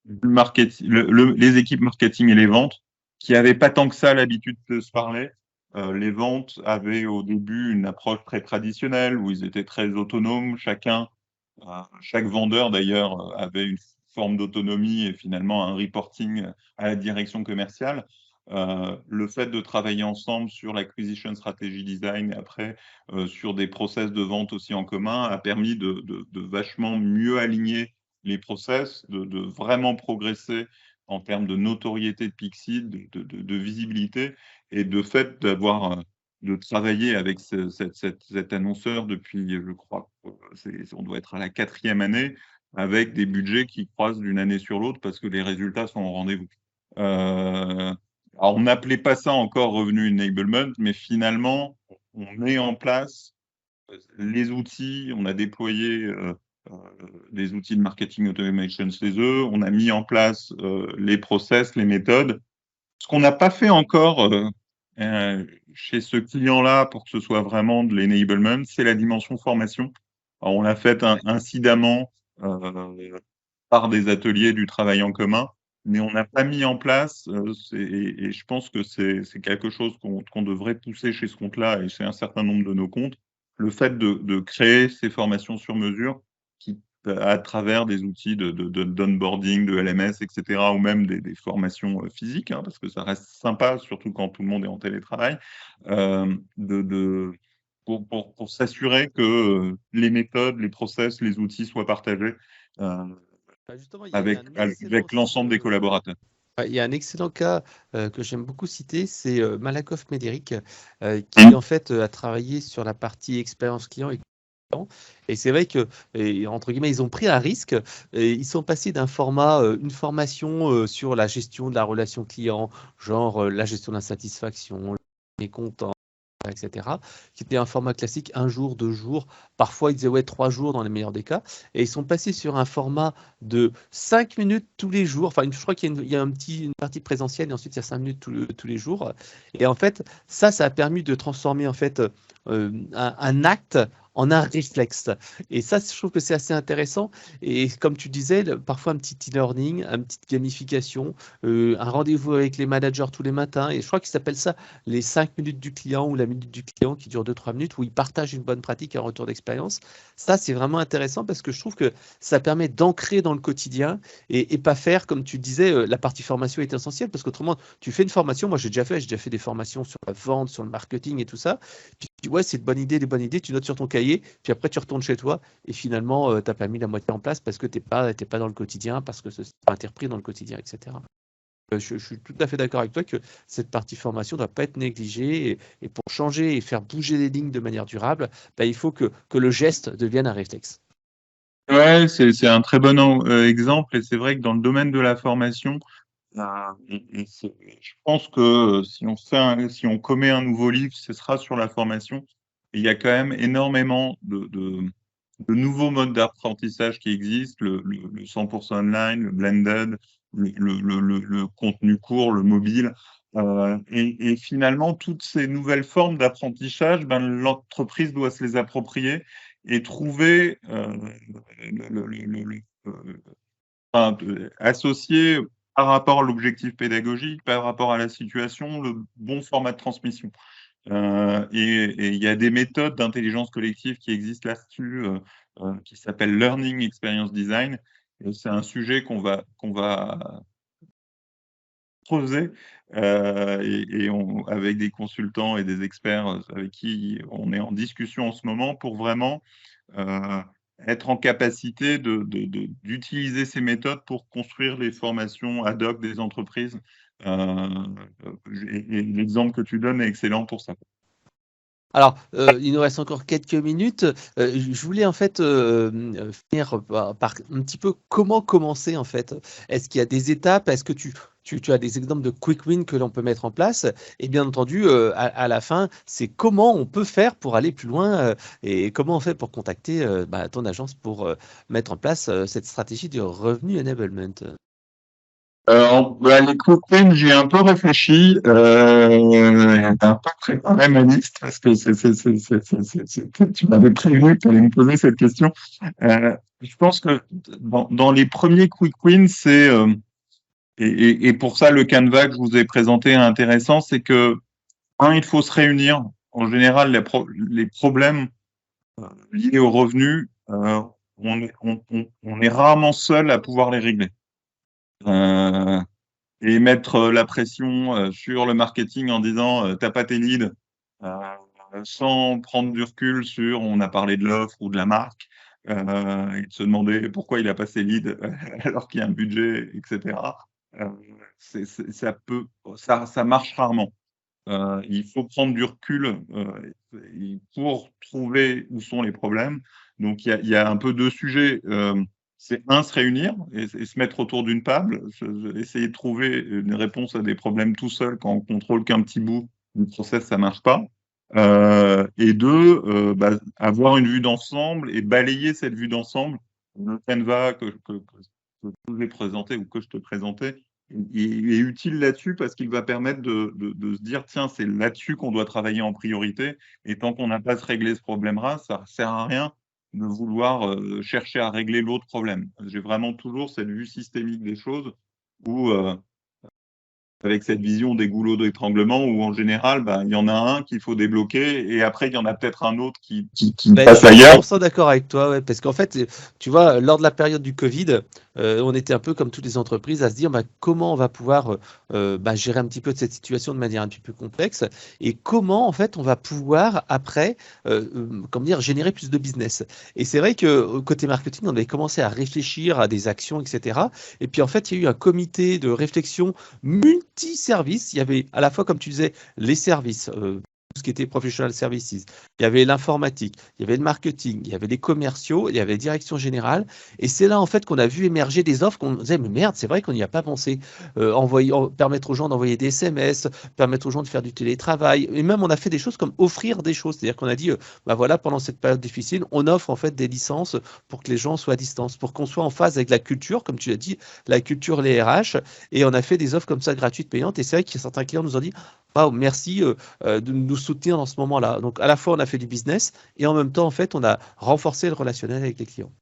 les équipes marketing et les ventes qui n'avaient pas tant que ça l'habitude de se parler. Les ventes avaient au début une approche très traditionnelle où ils étaient très autonomes. Chaque vendeur d'ailleurs avait une forme d'autonomie et finalement un reporting à la direction commerciale. Le fait de travailler ensemble sur l'acquisition strategy design et après sur des process de vente aussi en commun a permis de vachement mieux aligner les process, de vraiment progresser en termes de notoriété de Pixie, de visibilité et de fait de travailler avec cet annonceur depuis, je crois, on doit être à la 4e année, avec des budgets qui croissent d'une année sur l'autre parce que les résultats sont au rendez-vous. Alors, on n'appelait pas ça encore revenu enablement, mais finalement, on met en place les outils, on a déployé des outils de marketing automation chez eux, on a mis en place les process, les méthodes. Ce qu'on n'a pas fait encore chez ce client-là pour que ce soit vraiment de l'enablement, c'est la dimension formation. Alors, on l'a fait incidemment par des ateliers du travail en commun, mais on n'a pas mis en place, et je pense que c'est quelque chose qu'on devrait pousser chez ce compte-là et chez un certain nombre de nos comptes, le fait de créer ces formations sur mesure qui, à travers des outils d'onboarding, de LMS, etc., ou même des formations physiques, hein, parce que ça reste sympa, surtout quand tout le monde est en télétravail, pour s'assurer que les méthodes, les process, les outils soient partagés Justement, il y a avec, un excellent avec l'ensemble des collaborateurs. il y a un excellent cas que j'aime beaucoup citer, c'est Malakoff Médéric, qui en fait a travaillé sur la partie expérience client et c'est vrai que, entre guillemets, ils ont pris un risque. Et ils sont passés d'un format, une formation sur la gestion de la relation client, genre la gestion de l'insatisfaction, les comptes, etc., qui était un format classique, 1 jour, 2 jours, parfois ils disaient ouais 3 jours dans les meilleurs des cas, et ils sont passés sur un format de 5 minutes tous les jours, enfin je crois qu'il y a une partie présentielle et ensuite il y a 5 minutes tous les jours, et en fait ça a permis de transformer en fait un acte en un réflexe, et ça je trouve que c'est assez intéressant, et comme tu disais, parfois un petit e-learning, une petite gamification, un rendez-vous avec les managers tous les matins, et je crois qu'ils s'appellent ça les 5 minutes du client ou la minute du client qui dure 2-3 minutes où il partage une bonne pratique, un retour d'expérience. Ça, c'est vraiment intéressant parce que je trouve que ça permet d'ancrer dans le quotidien et pas faire, comme tu disais, la partie formation est essentielle parce qu'autrement, tu fais une formation. Moi, j'ai déjà fait des formations sur la vente, sur le marketing et tout ça. Puis, ouais, c'est une bonne idée, des bonnes idées, tu notes sur ton cahier, puis après, tu retournes chez toi et finalement, tu n'as pas mis la moitié en place parce que tu n'es pas dans le quotidien, parce que ce n'est pas interpris dans le quotidien, etc. Je suis tout à fait d'accord avec toi que cette partie formation ne doit pas être négligée et pour changer et faire bouger les lignes de manière durable, il faut que le geste devienne un réflexe. Ouais, c'est un très bon exemple et c'est vrai que dans le domaine de la formation, je pense que si on commet un nouveau livre, ce sera sur la formation. Et il y a quand même énormément de nouveaux modes d'apprentissage qui existent, le 100% online, le blended, le contenu court, le mobile. Et finalement, toutes ces nouvelles formes d'apprentissage, l'entreprise doit se les approprier et trouver, associer par rapport à l'objectif pédagogique, par rapport à la situation, le bon format de transmission. Et il y a des méthodes d'intelligence collective qui existent là-dessus, qui s'appellent Learning Experience Design. C'est un sujet qu'on va creuser avec des consultants et des experts avec qui on est en discussion en ce moment pour vraiment être en capacité d'utiliser ces méthodes pour construire les formations ad hoc des entreprises. Et l'exemple que tu donnes est excellent pour ça. Alors, il nous reste encore quelques minutes. Je voulais en fait finir par un petit peu comment commencer en fait. Est-ce qu'il y a des étapes? Est-ce que tu as des exemples de quick wins que l'on peut mettre en place? Et bien entendu, à la fin, c'est comment on peut faire pour aller plus loin et comment on fait pour contacter ton agence pour mettre en place cette stratégie de revenu enablement. Les quick wins, j'ai un peu réfléchi, un peu préparé ma liste parce que tu m'avais prévenu que tu allais me poser cette question. Je pense que dans les premiers quick wins, c'est Et pour ça, le canevas que je vous ai présenté est intéressant, c'est que, il faut se réunir. En général, les problèmes liés aux revenus, on est rarement seul à pouvoir les régler. Euh, et mettre la pression sur le marketing en disant t'as pas tes leads, euh, sans prendre du recul sur, on a parlé de l'offre ou de la marque, et de se demander pourquoi il a pas ses leads alors qu'il y a un budget, etc. Euh, ça marche rarement. Il faut prendre du recul pour trouver où sont les problèmes. Donc, il y a un peu deux sujets. C'est se réunir et se mettre autour d'une table, essayer de trouver une réponse à des problèmes tout seul quand on contrôle qu'un petit bout du process, ça marche pas. Et deux, avoir une vue d'ensemble et balayer cette vue d'ensemble. Le Canva que je vous ai présenté ou que je te présentais, il est utile là-dessus parce qu'il va permettre de se dire, tiens, c'est là-dessus qu'on doit travailler en priorité. Et tant qu'on n'a pas réglé ce problème-là, ça ne sert à rien de vouloir chercher à régler l'autre problème. J'ai vraiment toujours cette vue systémique des choses où, avec cette vision des goulots d'étranglement, où en général, il y en a un qu'il faut débloquer et après, il y en a peut-être un autre qui passe Je suis ailleurs. 100% d'accord avec toi, ouais, parce qu'en fait, tu vois, lors de la période du Covid, on était un peu comme toutes les entreprises à se dire comment on va pouvoir gérer un petit peu de cette situation de manière un petit peu complexe et comment en fait on va pouvoir après comment dire, générer plus de business. Et c'est vrai que côté marketing, on avait commencé à réfléchir à des actions, etc. Et puis en fait, il y a eu un comité de réflexion multi-services. Il y avait à la fois, comme tu disais, les services. Tout ce qui était professional services, il y avait l'informatique, il y avait le marketing, il y avait les commerciaux, il y avait les directions générales. Et c'est là en fait qu'on a vu émerger des offres qu'on disait mais merde, c'est vrai qu'on n'y a pas pensé. Permettre aux gens d'envoyer des SMS, permettre aux gens de faire du télétravail. Et même on a fait des choses comme offrir des choses. C'est-à-dire qu'on a dit voilà, pendant cette période difficile, on offre en fait des licences pour que les gens soient à distance, pour qu'on soit en phase avec la culture, comme tu l'as dit, la culture, les RH. Et on a fait des offres comme ça gratuites, payantes. Et c'est vrai que certains clients nous ont dit waouh, merci de nous soutenir dans ce moment-là. Donc, à la fois, on a fait du business et en même temps, en fait, on a renforcé le relationnel avec les clients.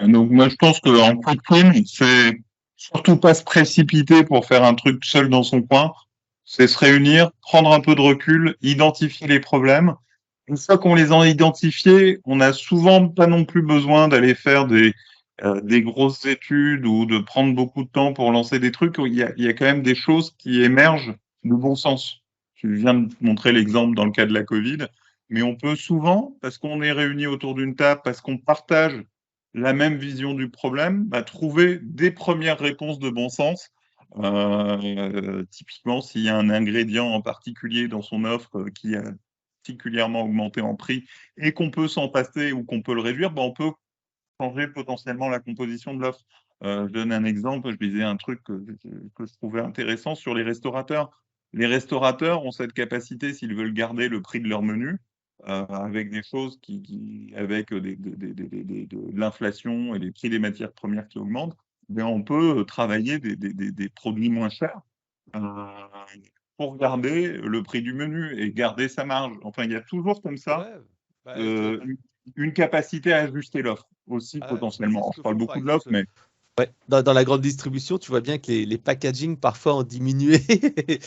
Donc, moi, je pense qu'en coaching, c'est surtout pas se précipiter pour faire un truc seul dans son coin. C'est se réunir, prendre un peu de recul, identifier les problèmes. Une fois qu'on les a identifiés, on n'a souvent pas non plus besoin d'aller faire des grosses études ou de prendre beaucoup de temps pour lancer des trucs. Il y a quand même des choses qui émergent de bon sens. Tu viens de montrer l'exemple dans le cas de la Covid, mais on peut souvent, parce qu'on est réunis autour d'une table, parce qu'on partage la même vision du problème, trouver des premières réponses de bon sens. Typiquement, s'il y a un ingrédient en particulier dans son offre qui a particulièrement augmenté en prix et qu'on peut s'en passer ou qu'on peut le réduire, on peut changer potentiellement la composition de l'offre. Je donne un exemple, je disais un truc que je trouvais intéressant sur les restaurateurs. Les restaurateurs ont cette capacité, s'ils veulent garder le prix de leur menu, avec des choses avec de l'inflation et les prix des matières premières qui augmentent, on peut travailler des produits moins chers pour garder le prix du menu et garder sa marge. Enfin, il y a toujours comme ça Ouais, euh, une capacité à ajuster l'offre aussi c'est potentiellement. ce Je que parle font par beaucoup de l'offre, exemple. mais Ouais, dans la grande distribution, tu vois bien que les packaging parfois ont diminué ouais,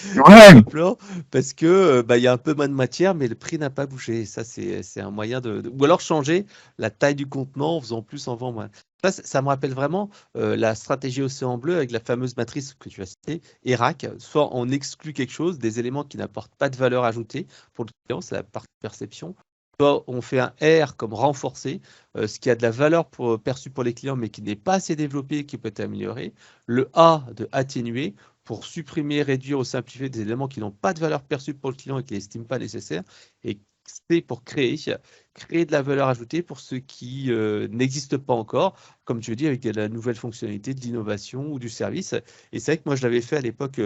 simplement parce que il y a un peu moins de matière, mais le prix n'a pas bougé. Ça, c'est un moyen ou alors changer la taille du contenant en faisant plus, en vendant moins. Ça me rappelle vraiment la stratégie Océan Bleu avec la fameuse matrice que tu as citée, ERAC. Soit on exclut quelque chose, des éléments qui n'apportent pas de valeur ajoutée pour le client, c'est la partie perception. Soit on fait un R comme renforcé, ce qui a de la valeur perçue pour les clients, mais qui n'est pas assez développé, qui peut être amélioré. Le A de atténuer pour supprimer, réduire ou simplifier des éléments qui n'ont pas de valeur perçue pour le client et qui n'estime pas nécessaire. Et C pour créer de la valeur ajoutée pour ceux qui n'existent pas encore, comme tu dis, avec de la nouvelle fonctionnalité, de l'innovation ou du service. Et c'est vrai que moi, je l'avais fait à l'époque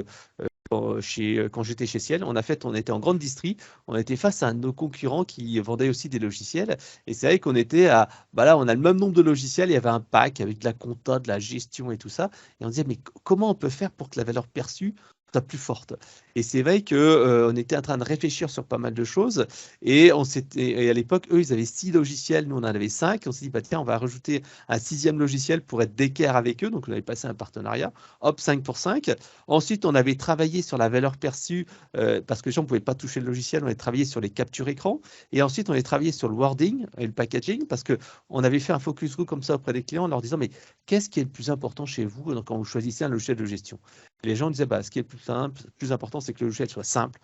quand j'étais chez Ciel, on était en grande distrie, on était face à nos concurrents qui vendaient aussi des logiciels, et c'est vrai qu'on était là, on a le même nombre de logiciels, il y avait un pack avec de la compta, de la gestion et tout ça, et on disait, mais comment on peut faire pour que la valeur perçue soit plus forte. Et c'est vrai que on était en train de réfléchir sur pas mal de choses et et à l'époque, eux, ils avaient 6 logiciels, nous on en avait 5. On s'est dit, bah, tiens, on va rajouter un 6e logiciel pour être d'équerre avec eux. Donc on avait passé un partenariat, hop, 5 pour 5. Ensuite, on avait travaillé sur la valeur perçue parce que les gens ne pouvaient pas toucher le logiciel. On avait travaillé sur les captures écran et ensuite on avait travaillé sur le wording et le packaging parce qu'on avait fait un focus group comme ça auprès des clients en leur disant, mais qu'est-ce qui est le plus important chez vous quand vous choisissez un logiciel de gestion? Et les gens disaient, bah, ce qui est le plus simple, plus important, c'est que le logiciel soit simple,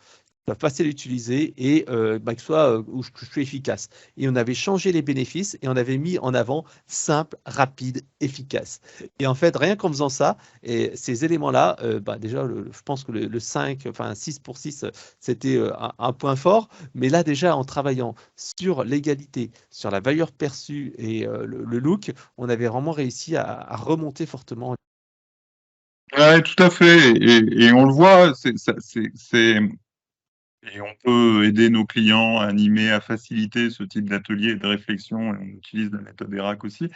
soit facile à utiliser et bah, que soit où je suis efficace. Et on avait changé les bénéfices et on avait mis en avant simple, rapide, efficace. Et en fait, rien qu'en faisant ça, et ces éléments-là, bah, déjà, je pense que le 5, enfin 6 pour 6, c'était un point fort. Mais là, déjà, en travaillant sur l'égalité, sur la valeur perçue et le look, on avait vraiment réussi à remonter fortement. Ouais, tout à fait. Et on le voit, et on peut aider nos clients à animer, à faciliter ce type d'atelier et de réflexion. Et on utilise la méthode ERAC aussi.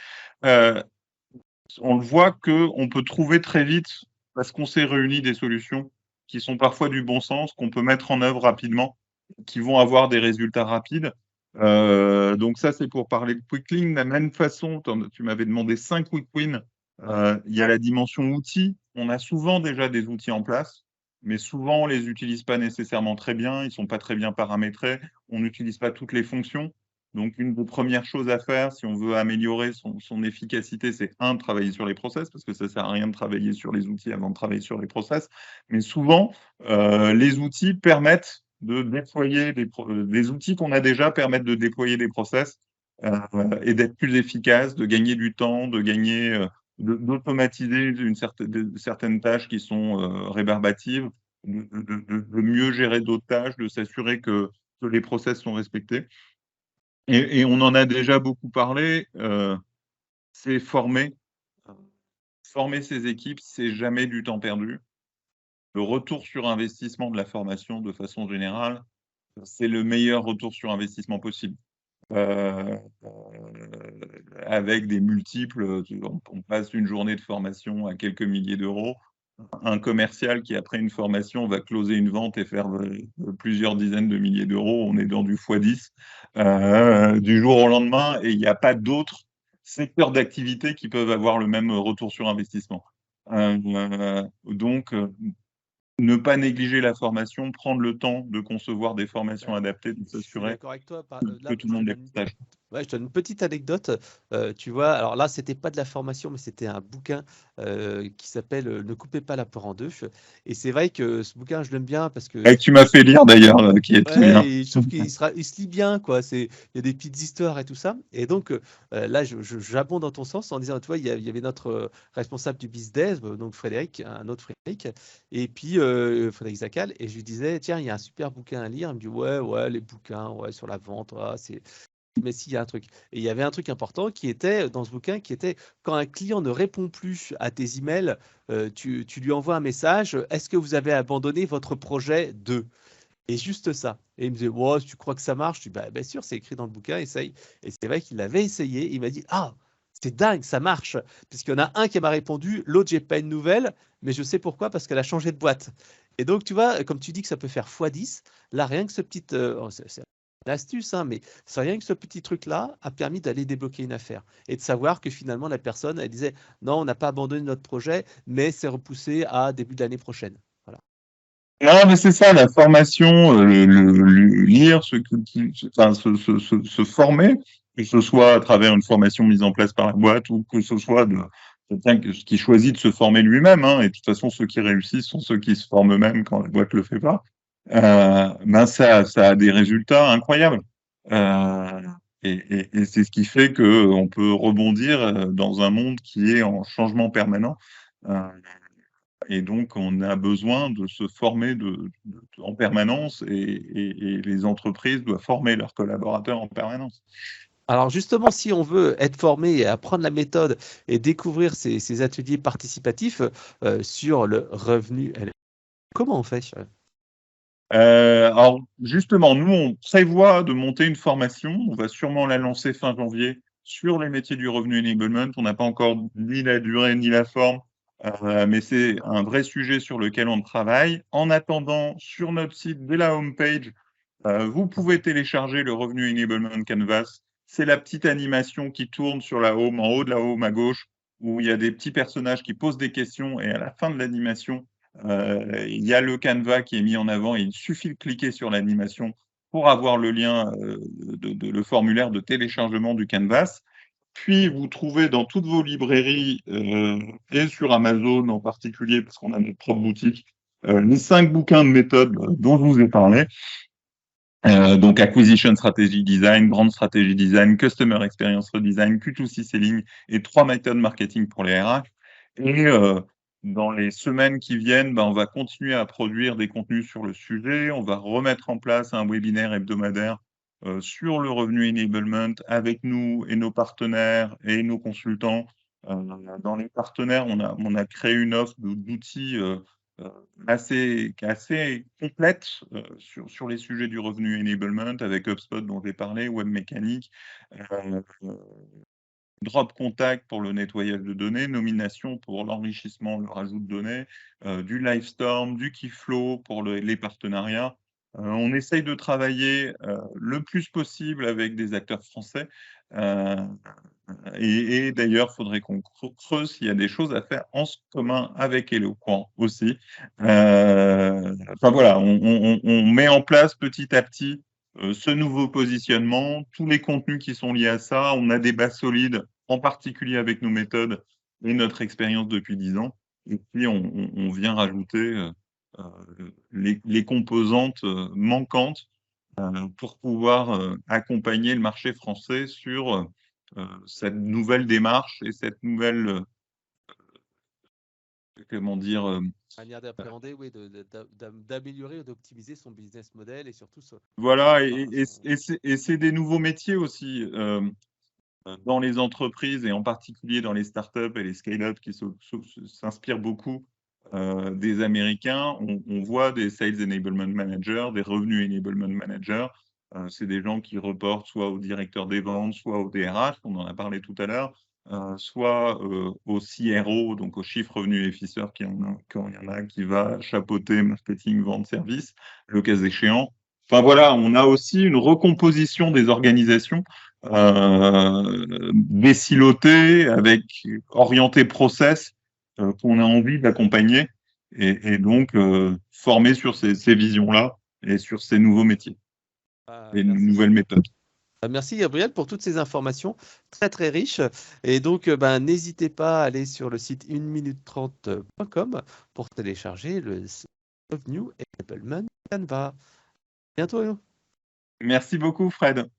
On le voit qu'on peut trouver très vite, parce qu'on s'est réuni, des solutions qui sont parfois du bon sens, qu'on peut mettre en œuvre rapidement, qui vont avoir des résultats rapides. Donc ça, c'est pour parler de quick win. De la même façon, tu m'avais demandé 5 quick wins. Il y a la dimension outils. On a souvent déjà des outils en place, mais souvent on les utilise pas nécessairement très bien. Ils sont pas très bien paramétrés. On n'utilise pas toutes les fonctions. Donc, une des premières choses à faire, si on veut améliorer son efficacité, c'est de travailler sur les process, parce que ça ne sert à rien de travailler sur les outils avant de travailler sur les process. Mais souvent, les outils permettent de déployer des outils qu'on a déjà permettent de déployer des process et d'être plus efficaces, de gagner du temps, de gagner, d'automatiser certaines tâches qui sont rébarbatives, de mieux gérer d'autres tâches, de s'assurer que les process sont respectés. Et on en a déjà beaucoup parlé, c'est former. Former ses équipes, c'est jamais du temps perdu. Le retour sur investissement de la formation, de façon générale, c'est le meilleur retour sur investissement possible. Avec des multiples, on passe une journée de formation à quelques milliers d'euros. Un commercial qui, après une formation, va closer une vente et faire plusieurs dizaines de milliers d'euros, on est dans du x10 du jour au lendemain, et il n'y a pas d'autres secteurs d'activité qui peuvent avoir le même retour sur investissement. Donc, ne pas négliger la formation, prendre le temps de concevoir des formations adaptées, de Je suis s'assurer d'accord avec toi. que Là, tout le monde les partage. ouais, je te donne une petite anecdote. Tu vois, alors là, c'était pas de la formation, mais c'était un bouquin qui s'appelle Ne coupez pas la poire en deux. Et c'est vrai que ce bouquin, je l'aime bien parce que Et que tu m'as fait lire d'ailleurs, qui est très ouais, bien. et je trouve il se lit bien, quoi. Il y a des petites histoires et tout ça. Et donc là, j'abonde dans ton sens en disant, tu vois, il y avait notre responsable du BizDev, donc Frédéric, un autre Frédéric, et puis Frédéric Zacal. Et je lui disais, tiens, il y a un super bouquin à lire. Il me dit, ouais, les bouquins, ouais, sur la vente, ouais, c'est. Mais s'il y a un truc. Et il y avait un truc important qui était dans ce bouquin, qui était quand un client ne répond plus à tes emails, tu lui envoies un message, est-ce que vous avez abandonné votre projet de. Et juste ça. Et il me disait, wow, tu crois que ça marche? Je dis, bah, bien sûr, c'est écrit dans le bouquin, essaye. Et c'est vrai qu'il avait essayé. Il m'a dit, ah, c'est dingue, ça marche. Puisqu'il y en a un qui m'a répondu, l'autre, j'ai pas une nouvelle, mais je sais pourquoi, parce qu'elle a changé de boîte. Et donc, tu vois, comme tu dis que ça peut faire x10, là, rien que ce petit. C'est une astuce, hein, mais c'est rien que ce petit truc-là a permis d'aller débloquer une affaire. Et de savoir que finalement, la personne, elle disait, non, on n'a pas abandonné notre projet, mais c'est repoussé à début de l'année prochaine. Voilà. Non, mais c'est ça, la formation, lire, enfin, se former, que ce soit à travers une formation mise en place par la boîte ou que ce soit de quelqu'un qui choisit de se former lui-même. Hein, et de toute façon, ceux qui réussissent sont ceux qui se forment eux-mêmes quand la boîte le fait pas. Ben ça a des résultats incroyables. Euh, et c'est ce qui fait que on peut rebondir dans un monde qui est en changement permanent. Euh, et donc, on a besoin de se former en permanence et les entreprises doivent former leurs collaborateurs en permanence. Alors justement, si on veut être formé et apprendre la méthode et découvrir ces ateliers participatifs sur le revenu, comment on fait? Alors, justement, nous, on prévoit de monter une formation. On va sûrement la lancer fin janvier sur les métiers du revenu enablement. On n'a pas encore ni la durée ni la forme. mais c'est un vrai sujet sur lequel on travaille. En attendant, sur notre site, dès la homepage, vous pouvez télécharger le Revenue Enablement Canvas. C'est la petite animation qui tourne sur la home, en haut de la home à gauche, où il y a des petits personnages qui posent des questions et à la fin de l'animation, il y a le Canva qui est mis en avant et il suffit de cliquer sur l'animation pour avoir le lien, le formulaire de téléchargement du Canvas. Puis, vous trouvez dans toutes vos librairies et sur Amazon en particulier, parce qu'on a notre propre boutique, les 5 bouquins de méthode dont je vous ai parlé. Donc, Acquisition Strategy Design, Brand Strategy Design, Customer Experience Redesign, Q2C Selling et 3 méthodes marketing pour les RH. Et dans les semaines qui viennent, on va continuer à produire des contenus sur le sujet. On va remettre en place un webinaire hebdomadaire sur le revenu enablement avec nous et nos partenaires et nos consultants. Dans les partenaires, on a créé une offre d'outils assez complète sur les sujets du revenu enablement avec HubSpot dont j'ai parlé, Webmécanique, Drop Contact pour le nettoyage de données, Nomination pour l'enrichissement, le rajout de données, du Livestorm, du Keyflow pour les partenariats. On essaye de travailler le plus possible avec des acteurs français. Et d'ailleurs, il faudrait qu'on creuse s'il y a des choses à faire en commun avec Eloquent aussi. Enfin voilà, on met en place petit à petit ce nouveau positionnement, tous les contenus qui sont liés à ça. On a des bases solides, en particulier avec nos méthodes et notre expérience depuis 10 ans. Et puis, on vient rajouter les composantes manquantes pour pouvoir accompagner le marché français sur cette nouvelle démarche et cette nouvelle, comment dire, Manière d'appréhender, oui, d'améliorer ou d'optimiser son business model et surtout voilà, et c'est des nouveaux métiers aussi dans les entreprises et en particulier dans les startups et les scale-up qui s'inspirent beaucoup des Américains. On voit des Sales Enablement Managers, des Revenue Enablement Managers. C'est des gens qui reportent soit au directeur des ventes, soit au DRH, on en a parlé tout à l'heure, soit au CRO, donc au Chief Revenue Officer, quand il y en a qui va chapeauter marketing, vente, service, le cas échéant. Enfin voilà, on a aussi une recomposition des organisations désilotées, avec orienté process qu'on a envie d'accompagner et donc former sur ces visions-là et sur ces nouveaux métiers et nouvelles méthodes. Merci Gabriel pour toutes ces informations très très riches. Et donc, n'hésitez pas à aller sur le site 1minute30.com pour télécharger le Revenue Enablement Canva. À bientôt. Merci beaucoup, Fred.